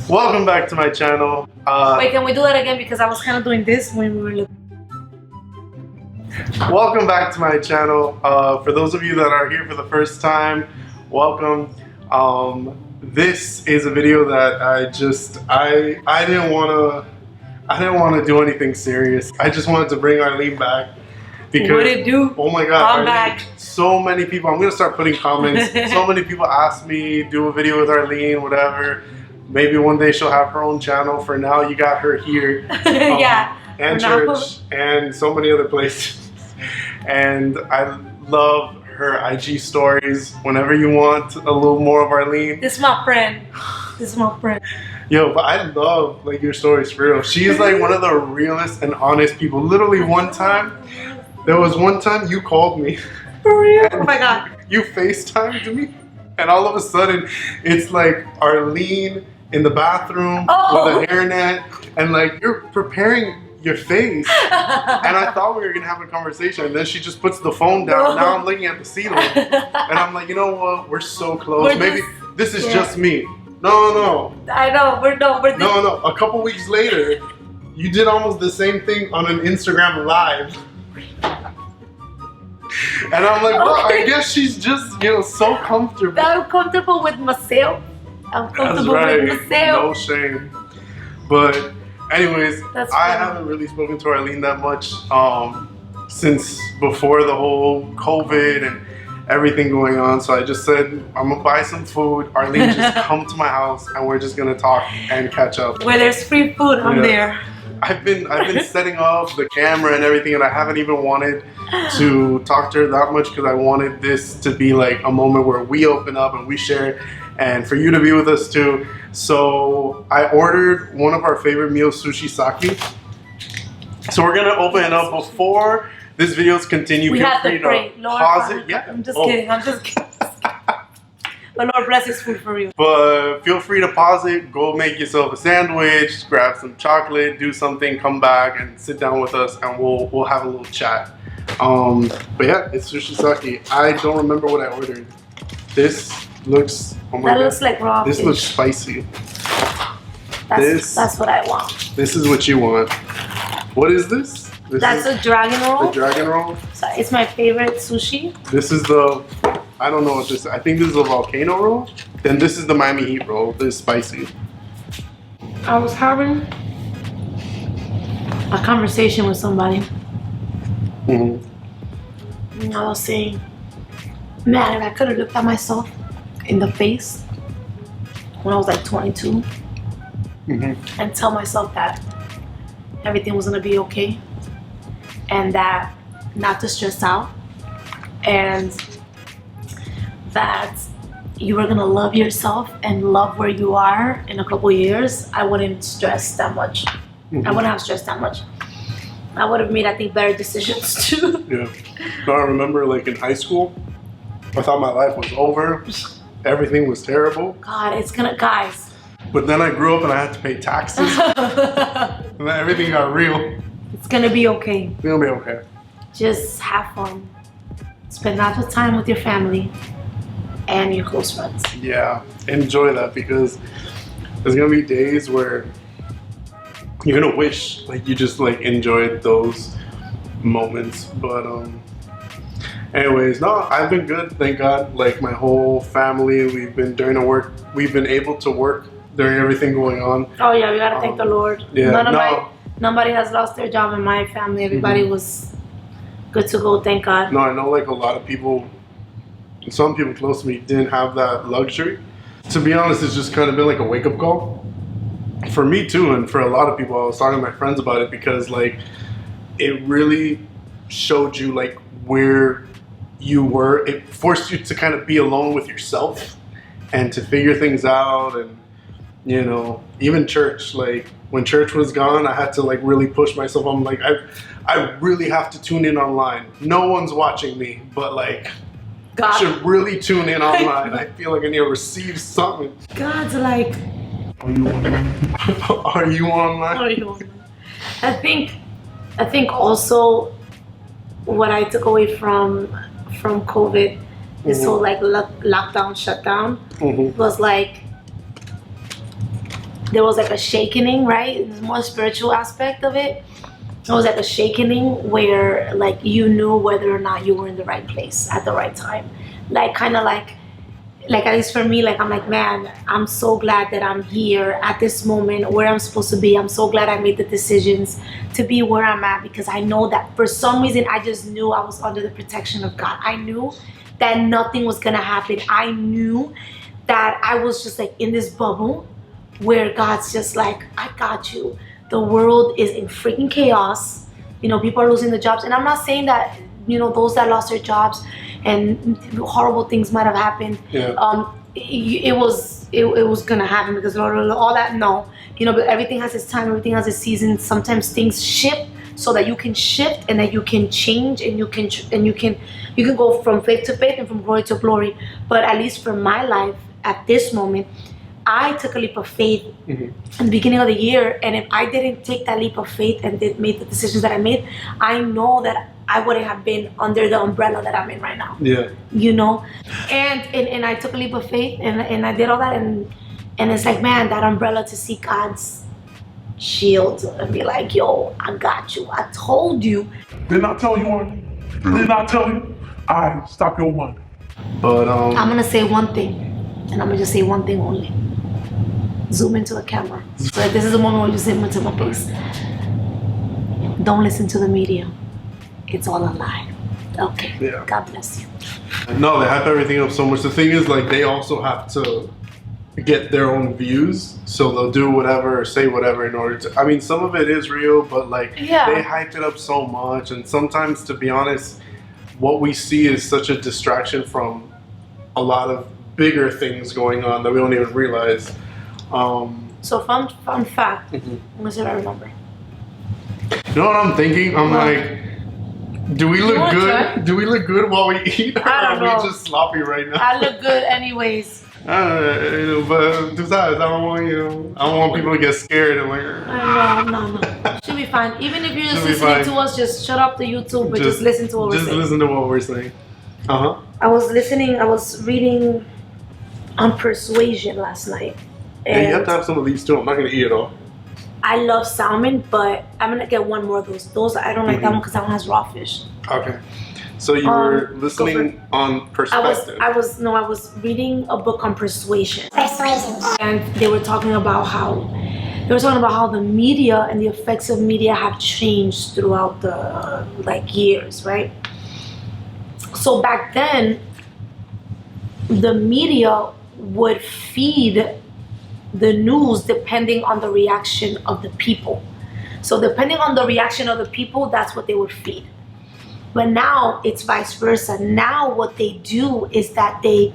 Welcome back to my channel. Wait, can we do that again? Because I was kind of doing this when we were looking. Welcome back to my channel. For those of you that are here for the first time, welcome. This is a video that I didn't want to do anything serious. I just wanted to bring Arlene back because What it do? Oh my God, I'm Arlene, back. so many people. I'm gonna start putting comments. So many people ask me do a video with Arlene, whatever. Maybe one day she'll have her own channel. For now, you got her here. Yeah. And church and so many other places. And I love her IG stories. Whenever you want a little more of Arlene. This is my friend. This is my friend. Yo, but I love like your stories for real. She's like one of the realest and honest people. Literally there was one time you called me. For real? Oh my God. You FaceTimed me. And all of a sudden, it's like Arlene in the bathroom with a hairnet. And like, you're preparing your face. And I thought we were going to have a conversation. And then she just puts the phone down. Now I'm looking at the ceiling. And I'm like, you know what? We're so close. Maybe this is just me. No. I know. No. A couple weeks later, you did almost the same thing on an Instagram live. And I'm like, well, I guess she's just, so comfortable. I'm comfortable with myself. I'm comfortable with myself. No shame. But anyways, I funny. haven't really spoken to Arlene that much since before the whole COVID and everything going on. So I just said, I'm gonna buy some food. Arlene, just come to my house and we're just gonna talk and catch up. Where there's free food, I'm there. I've been setting up the camera and everything, and I haven't even wanted to talk to her that much because I wanted this to be like a moment where we open up and we share, and for you to be with us too. So I ordered one of our favorite meals, sushi sake. So we're gonna open it up. Before this video's continue, We feel have free to pray. to Lord, pause it. Yeah. I'm just kidding. But Lord bless his food for you. But feel free to pause it, go make yourself a sandwich, grab some chocolate, do something, come back and sit down with us and we'll have a little chat. But yeah, it's sushi sake. I don't remember what I ordered. This looks, oh my God. Looks like raw This fish. looks spicy. That's what I want. This is what you want. What is this? That's a dragon roll. The dragon roll? So it's my favorite sushi. This is I don't know what this, I think this is a volcano roll. Then this is the Miami heat roll. This is spicy. I was having a conversation with somebody. Mm-hmm. And I was saying, man, if I could have looked at myself in the face when I was like 22 and tell myself that everything was gonna be okay and that not to stress out and that you were gonna love yourself and love where you are in a couple years, I wouldn't stress that much. I wouldn't have stressed that much. I would have made, I think, better decisions too. Yeah. No, I remember like in high school, I thought my life was over. Everything was terrible. God, it's gonna, guys. But then I grew up and I had to pay taxes. And then everything got real. It's gonna be okay. It's gonna be okay. Just have fun. Spend lots of time with your family and your close friends. Yeah, enjoy that because there's gonna be days where you're gonna wish like you just like enjoyed those moments. But anyways, no, I've been good, thank God. Like my whole family, we've been able to work during everything going on. Oh yeah, we gotta thank the Lord. Yeah, nobody has lost their job in my family. Everybody was good to go, thank God. No, I know like a lot of people, some people close to me didn't have that luxury. To be honest, it's just kind of been like a wake-up call. For me too, and for a lot of people. I was talking to my friends about it because like it really showed you like where you were. It forced you to kind of be alone with yourself and to figure things out. And even church, like when church was gone, I had to like really push myself. I'm like, I really have to tune in online. No one's watching me, but like God. I should really tune in online. I feel like I need to receive something. God's like, are you online? Are you online? I think also what I took away from COVID, this whole like lockdown, shutdown, was like there was like a shakening, right? There's more spiritual aspect of it. It was like a shakening where like you knew whether or not you were in the right place at the right time. Like kind of like at least for me, like I'm like, man, I'm so glad that I'm here at this moment where I'm supposed to be. I'm so glad I made the decisions to be where I'm at, because I know that for some reason I just knew I was under the protection of God. I knew that nothing was gonna happen. I knew that I was just like in this bubble where God's just like, I got you. The world is in freaking chaos. You know, people are losing their jobs. And I'm not saying that, you know, those that lost their jobs and horrible things might have happened. Yeah. It was gonna happen because all that, no. You know, but everything has its time, everything has its season. Sometimes things shift so that you can shift and that you can change and you can go from faith to faith and from glory to glory. But at least for my life at this moment, I took a leap of faith in the beginning of the year, and if I didn't take that leap of faith and made the decisions that I made, I know that I wouldn't have been under the umbrella that I'm in right now. Yeah. You know, and I took a leap of faith and I did all that, and it's like, man, that umbrella to see God's shield and be like, yo, I got you. I told you. Didn't I tell you, Arlene? Didn't I tell you? I stop your money. But I'm gonna say one thing, and I'm gonna just say one thing only. Zoom into the camera. So this is the moment where you zoom into my face. Don't listen to the media. It's all a lie. Okay. Yeah. God bless you. No, they hype everything up so much. The thing is, like, they also have to get their own views, so they'll do whatever or say whatever in order to. I mean, some of it is real, but like they hype it up so much, and sometimes, to be honest, what we see is such a distraction from a lot of bigger things going on that we don't even realize. So fun fact. I'm gonna see if I remember. You know what I'm thinking? I'm like, do we look good? Try? Do we look good while we eat? Or I don't are know. we just sloppy right now? I look good anyways. You know, but besides, I don't want people to get scared and like. No. Should be fine. Even if you're just Should be listening fine. to us, just shut up the YouTube, but just listen to what we're saying. Just listen to what we're saying. I was reading on persuasion last night. And you have to have some of these too. I'm not gonna eat it all. I love salmon, but I'm gonna get one more of those. Those I don't like that one because that one has raw fish. Okay. So you were listening on perspective. I was reading a book on persuasion. And they were talking about how the media and the effects of media have changed throughout the years, right? So back then, the media would feed the news depending on the reaction of the people. So depending on the reaction of the people, that's what they would feed. But now it's vice versa. Now what they do is that they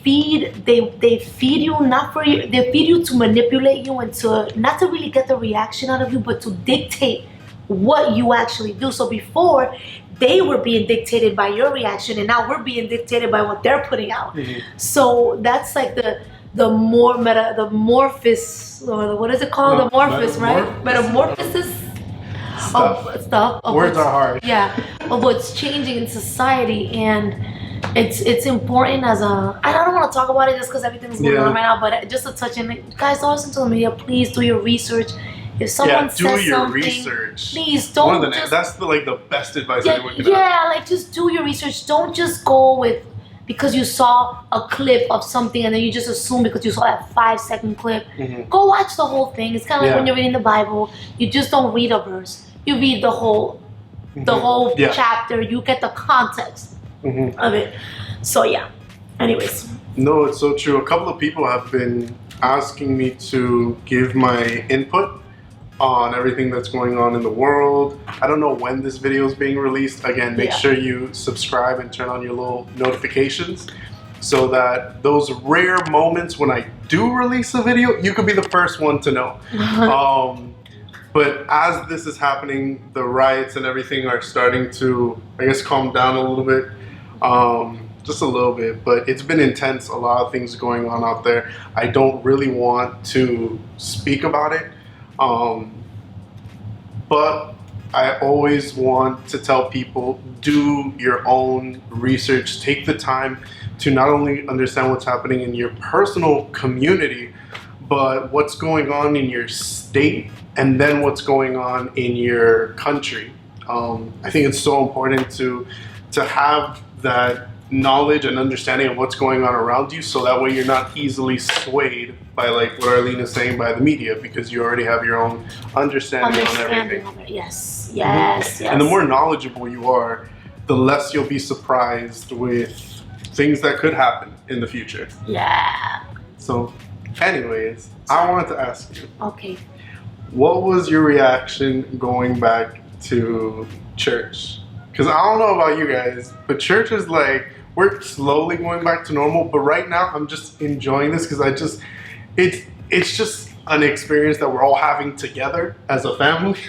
feed you not for you. They feed you to manipulate you and to not to really get the reaction out of you, but to dictate what you actually do. So before, they were being dictated by your reaction, and now we're being dictated by what they're putting out. So that's like the metamorphosis, or what is it called? The morphosis, right? Metamorphosis. Stuff. Words are hard. Yeah, of what's changing in society, and it's important as a. I don't want to talk about it just because everything's going on right now, but just to touch on it, guys, don't listen to the media. Please do your research. If someone says do your something, research. Please don't. That's the best advice anyone can have. Just do your research. Don't just go with because you saw a clip of something and then you just assume because you saw that 5-second clip. Go watch the whole thing. It's kind of like when you're reading the Bible. You just don't read a verse. You read the whole chapter. You get the context of it. So yeah. Anyways. No, it's so true. A couple of people have been asking me to give my input on everything that's going on in the world. I don't know when this video is being released. Again, make sure you subscribe and turn on your little notifications so that those rare moments when I do release a video, you could be the first one to know. But as this is happening, the riots and everything are starting to, I guess, calm down a little bit. Just a little bit, but it's been intense. A lot of things going on out there. I don't really want to speak about it. But I always want to tell people, do your own research. Take the time to not only understand what's happening in your personal community, but what's going on in your state, and then what's going on in your country. I think it's so important to have that knowledge and understanding of what's going on around you, so that way you're not easily swayed by, like what Arlene is saying, by the media, because you already have your own understanding on everything. Of it. Yes, yes, yes. And the more knowledgeable you are, the less you'll be surprised with things that could happen in the future. Yeah. So, anyways, I wanted to ask you, Okay. what was your reaction going back to church? Because I don't know about you guys, but church is like, we're slowly going back to normal, but right now I'm just enjoying this because it's just an experience that we're all having together as a family.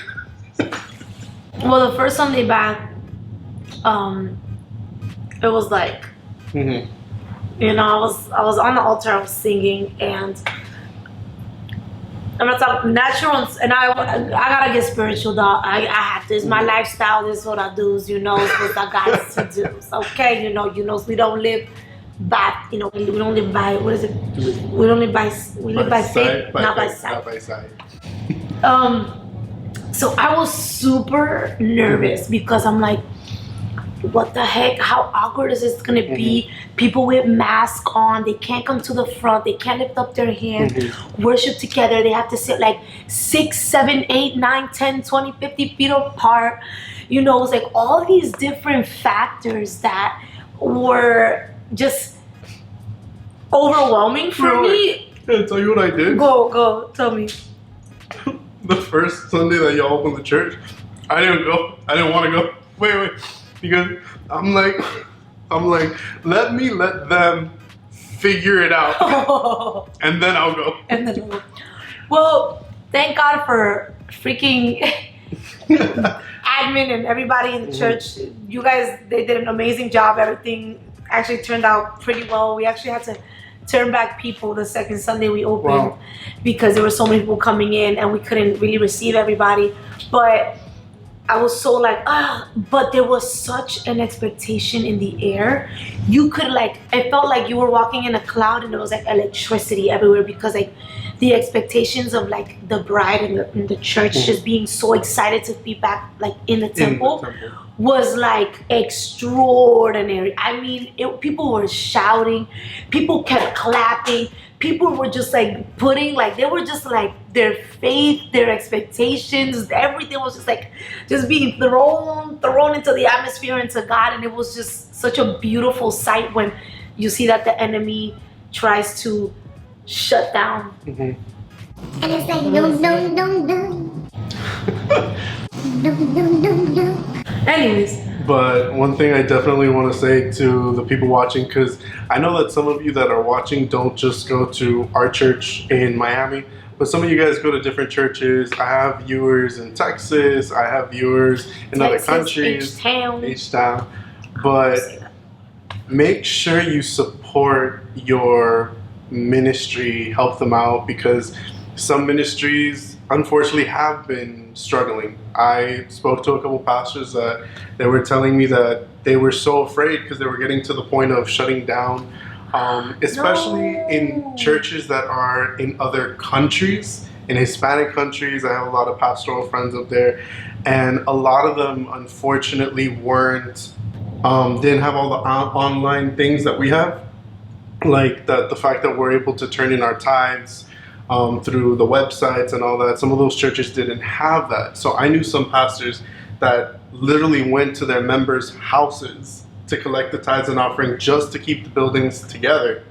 Well, the first Sunday back, it was like, Mm-hmm. you know, I was on the altar, I was singing, and I'm not talking natural, and I gotta get spiritual, dog. I have to. It's my lifestyle. This is what I do. You know, it's what I got to do. It's okay. You know, we don't live by, you know, we don't live by, what is it? We don't live by, we live by faith, not by sight. Not by sight. So I was super nervous because I'm like, what the heck? How awkward is this gonna be? People with masks on, they can't come to the front, they can't lift up their hands, worship together, they have to sit like 6, 7, 8, 9, 10, 20, 50 feet apart. You know, it's like all these different factors that were just overwhelming for me. Can I tell you what I did? Go, tell me. The first Sunday that y'all opened the church, I didn't go. I didn't want to go. Wait. Because I'm like, let them figure it out, and then I'll go. And then, well, thank God for freaking admin and everybody in the church. You guys, they did an amazing job. Everything actually turned out pretty well. We actually had to turn back people the second Sunday we opened because there were so many people coming in and we couldn't really receive everybody. But I was so like, but there was such an expectation in the air. You could it felt like you were walking in a cloud and there was like electricity everywhere because like the expectations of like the bride and the church just being so excited to be back like in the temple was like extraordinary. I mean, people were shouting, people kept clapping, people were just like putting they were just like their faith, their expectations, everything was just like just being thrown into the atmosphere, into God. And it was just such a beautiful sight when you see that the enemy tries to shut down. And it's like no. No. Anyways. But one thing I definitely want to say to the people watching, because I know that some of you that are watching don't just go to our church in Miami, but some of you guys go to different churches. I have viewers in Texas. I have viewers in other countries. H-Town. But make sure you support your ministry, help them out, because some ministries unfortunately have been struggling. I spoke to a couple pastors that they were telling me that they were so afraid because they were getting to the point of shutting down, especially in churches that are in other countries, in Hispanic countries. I have a lot of pastoral friends up there, and a lot of them unfortunately didn't have all the online things that we have, like the fact that we're able to turn in our tithes through the websites and all that. Some of those churches didn't have that. So I knew some pastors that literally went to their members' houses to collect the tithes and offering just to keep the buildings together.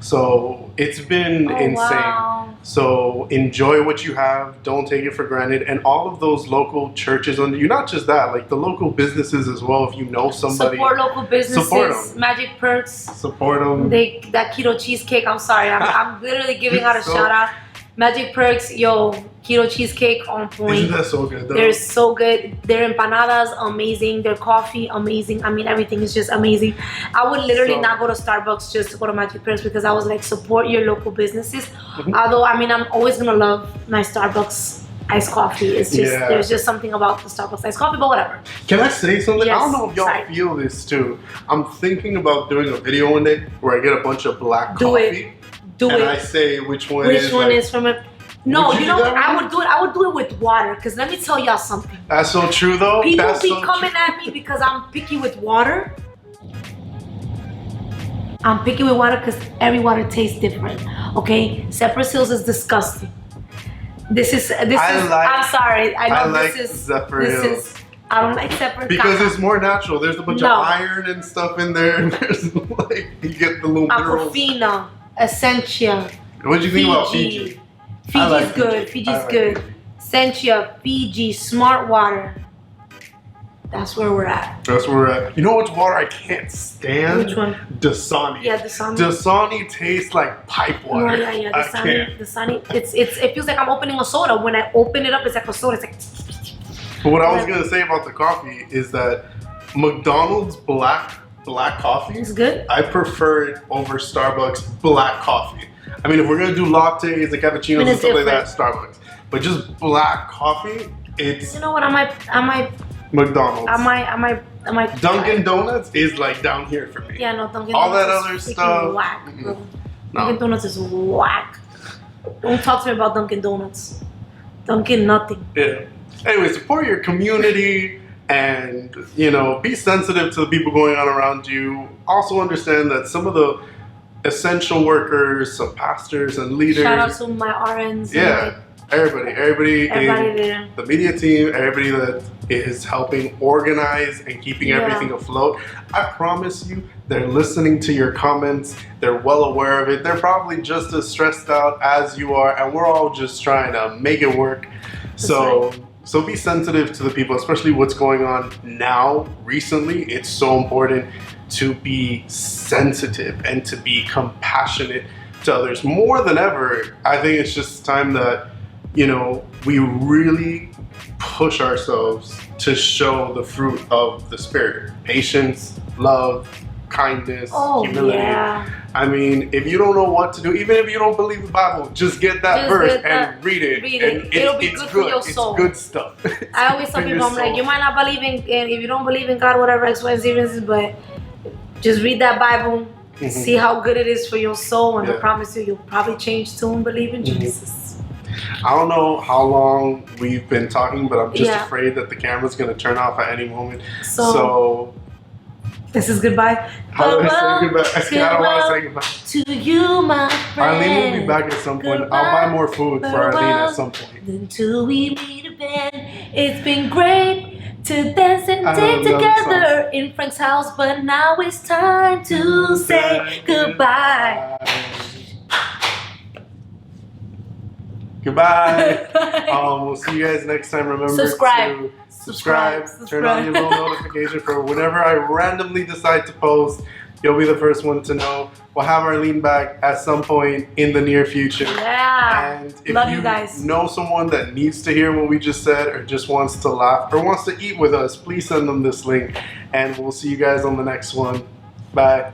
So it's been insane. Wow. So enjoy what you have. Don't take it for granted. And all of those local churches under you, not just that, like the local businesses as well. If you know somebody, support local businesses. Support them. Magic Perks. Support them. That keto cheesecake. I'm sorry. I'm literally giving out a shout out. Magic Perks, yo, keto cheesecake on point. Isn't that so good though? They're so good. Their empanadas, amazing. Their coffee, amazing. I mean, everything is just amazing. I would literally not go to Starbucks just to go to Magic Perks because I was like, support your local businesses. Although, I mean, I'm always gonna love my Starbucks iced coffee. It's just Yeah. there's just something about the Starbucks iced coffee, but whatever. Can I say something? I don't Yes, know if y'all sorry. feel this too. I'm thinking about doing a video one day where I get a bunch of black Do it. coffee Do and it. I say which one Which is one like, is from a? No, Would you you do know that what? I one? would do it. I would do it with water. Cause let me tell y'all something. That's so true though. People That's be so coming true. at me because I'm picky with water. I'm picky with water because every water tastes different. Okay, Cypress Hills is disgusting. This is. I'm sorry. I know I like this is. Zephyr this Hills. is. I don't like Cypress Because it's more natural. There's a bunch No. of iron and stuff in there. And there's like you get the little minerals. Aquafina, Essentia, What do you think about Fiji? Fiji's I like good. Fiji. Fiji's I like good. Fiji. Essentia, Fiji, Smart Water. That's where we're at. That's where we're at. You know which water I can't stand? Which one? Dasani. Yeah, Dasani. Dasani tastes like pipe No, water. yeah. I Dasani, can't. Dasani. It feels like I'm opening a soda. When I open it up, it's like a soda. It's like. But what I was gonna say about the coffee is that McDonald's black coffee, It's good. I prefer it over Starbucks black coffee. I mean, if we're gonna do lattes and cappuccinos And and it's stuff like that, Starbucks. But just black coffee, it's You know what? I might. McDonald's. I might. Dunkin' Donuts is like down here for me. Yeah, no, Dunkin' All that Donuts other is freaking stuff, Whack, bro. No. Dunkin' Donuts is whack. Don't talk to me about Dunkin' Donuts. Dunkin' nothing. Yeah. Anyway, support your community and, you know, be sensitive to the people going on around you. Also understand that some of the essential workers, some pastors and leaders. Shout out to my RNs. Yeah. Everybody Everybody in there. the media team, everybody that is helping organize and keeping Yeah. everything afloat. I promise you, they're listening to your comments. They're well aware of it. They're probably just as stressed out as you are, and we're all just trying to make it work. So be sensitive to the people, especially what's going on now, recently. It's so important to be sensitive and to be compassionate to others. More than ever, I think it's just time that, you know, we really push ourselves to show the fruit of the Spirit. Patience, love, kindness, Oh, humility. yeah. I mean, if you don't know what to do, even if you don't believe the Bible, just get that Just verse get that- and read it. read it. And It'll be it's good for your soul. It's good stuff. I always tell For your people, I'm like, soul. you might not believe in, and if you don't believe in God, whatever X, Y, Z reasons, but just read that Bible, see how good it is for your soul, and I Yeah. promise you, you'll probably change too and believe in Mhm. Jesus. I don't know how long we've been talking, but I'm just Yeah. afraid that the camera's going to turn off at any moment. So, So this is goodbye. how do I Farewell say goodbye? I don't want to say goodbye. to you, my friend. Arlene will be back at some point. I'll buy more food for Arlene at some point. Until we meet again, it's been great to dance and I sing love that together in Frank's house, but now it's time to say goodbye. Goodbye. We'll see you guys next time. Remember Subscribe. to subscribe. Turn on your little notification for whenever I randomly decide to post. You'll be the first one to know. We'll have Arlene back at some point in the near future. Yeah. And if Love you you guys. know someone that needs to hear what we just said or just wants to laugh or wants to eat with us, please send them this link. And we'll see you guys on the next one. Bye.